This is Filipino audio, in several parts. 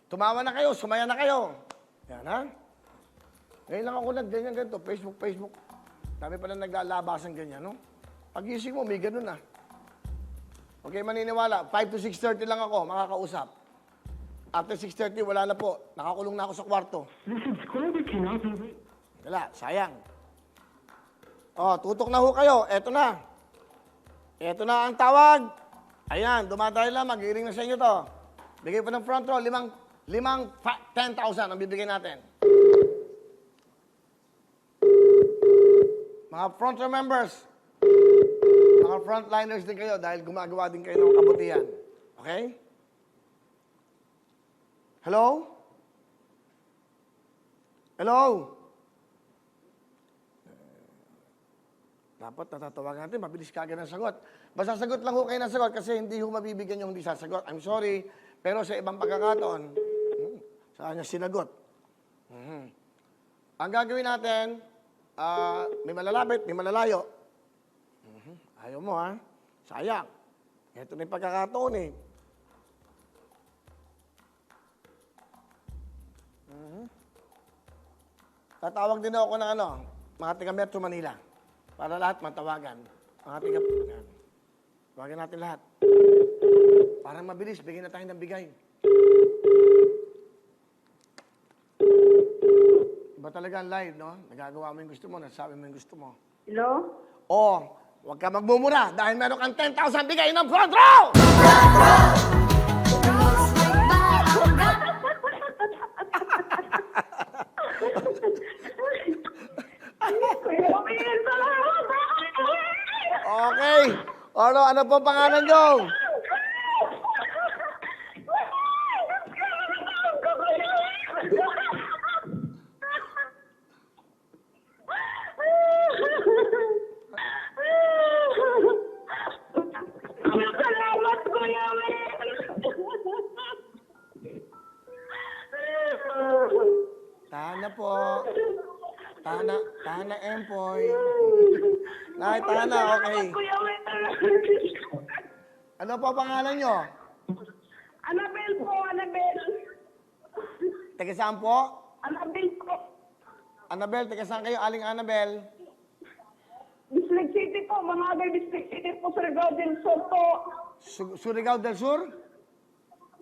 Tumawa na kayo, sumaya na kayo. Yan, ha? Ngayon lang ako nag-ganyan ganito, Facebook. Dami pala naglalabasan ganyan, no? Pag-ising mo, may ganun na. Okay, maniniwala. 5 to 6:30 lang ako, makakausap. After 6:30, wala na po. Nakakulong na ako sa kwarto. Wala, sayang. Oh, tutok na ho kayo. Eto na. Eto na ang tawag. Ayan, dumadayo lang. Mag-iring na sa inyo to. Bigay pa ng front row. 10,000 ang bibigay natin. Mga front row members, mga frontliners din kayo dahil gumagawa din kayo ng kabutihan. Okay? Hello? Hello? Dapat natatawagan natin, mabilis kagad ang sagot. Basta sagot lang ho kayo ng sagot kasi hindi ho mabibigyan yung hindi sasagot. I'm sorry, pero sa ibang pagkakataon, sa kanya sinagot. Ang gagawin natin, may malalapit, may malalayo. Ayaw mo, ha? Sayang. Ito na yung pagkakataon, eh. Tatawag din ako ng mga taga Metro Manila. Para lahat matawagan. Mga taga... Tawagan natin lahat. Para mabilis, bigyan na tayo ng bigay. Iba talaga ang live, no? Nagagawa mo yung gusto mo, nasasabi mo yung gusto mo. Hello? Huwag ka magmumura dahil meron kang 10,000 bigay ng front row! Kuya Will, salamat! Okay. Ano po pangalan nyo? Salamat, Kuya Will! Tana po. Tana Empoy. Nay, Tana, okay. Kuya Will! Ano po pangalan nyo? Annabel po, Annabel. Taga saan po? Annabel po. Annabel, taga saan kayo? Aling Annabel? District City po, mga other District City po, Surigao del Sur po. Surigao del Sur?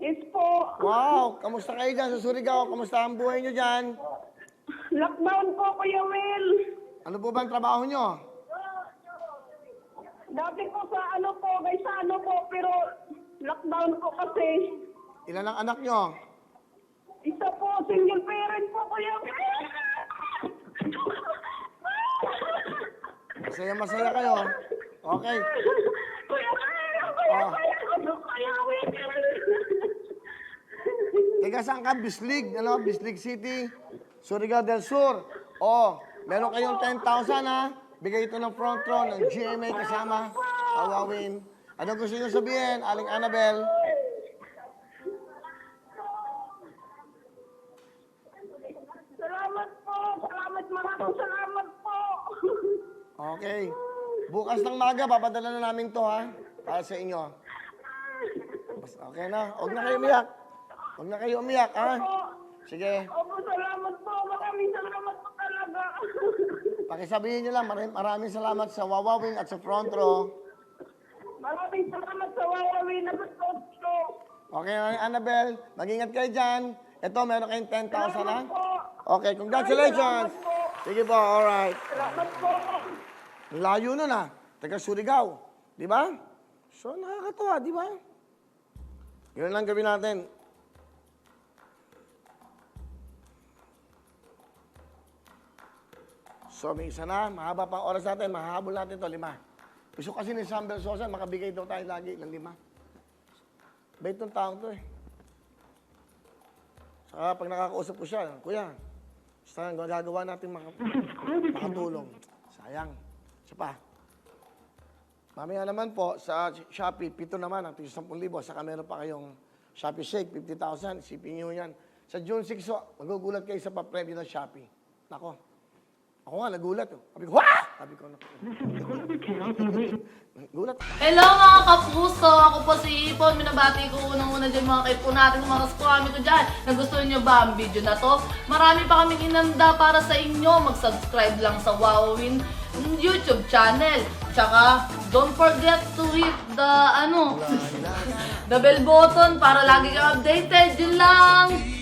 Yes po. Wow, kamusta kayo dyan sa Surigao? Kamusta ang buhay nyo dyan? Lockdown po, Kuya Will. Ano po ba ang trabaho nyo? Dati po sa pero lockdown po kasi. Ilan ang anak nyo? Isa po, single parent po, Kuya Will. Masaya kayo. Okay. Kuya Will, Kuya Will. Taga saan ka? Bislig, Bislig City, Surigao del Sur. Meron kayong 10,000, ha? Bigay ito ng front row, ng GMA kasama. Awawin. Ano gusto nyo sabihin, Aling Annabel? Salamat po. Maraming salamat po. Okay. Bukas ng maga, papadala na namin to, ha? Para sa inyo. Okay na. Huwag na kayo umiyak. Ha? Sige. Opo, salamat po. Maraming salamat po talaga. Pakisabihin nyo lang, maraming salamat sa Wawawin at sa front row. Maraming salamat sa Wawawin na gusto. Okay, Annabel, mag-ingat kayo dyan. Ito, meron kayong 10,000, ha? Salamat po. Okay, congratulations. Salamat po. Sige po, alright. Salamat po. Layo nun, ha? Taga Surigao. Di ba? So, nakakatawa, di ba? Yun lang gawin natin. So, may isa na. Mahaba pang oras natin. Mahahabol natin ito, 5. Gusto kasi ni Sam Belsosa, makabigay daw tayo lagi ng 5. Bait ng taong to, eh. Saka pag nakakausap ko siya, Kuya, basta gagawa natin makatulong. Sayang. Isa pa. Mamaya naman po, sa Shopee, 7 naman, ang 10,000. Saka meron pa kayong Shopee Shake, 50,000. Isipin nyo yan. Sa June 6, magugulat kayo sa pa-premyo ng Shopee. Nako. Ako nga, nagulat. Oh. Sabi ko, wah! Sabi ko, gulat. Hello mga kapuso! Ako po si Ipon. Minabati ko unang-una dyan mga kaipo natin, mga kaskwami ko dyan. Nagustuhan nyo ba ang video na to? Marami pa kaming inanda para sa inyo. Mag-subscribe lang sa Wowin YouTube channel. Tsaka, don't forget to hit the, the bell button para lagi kang updated. Yun lang!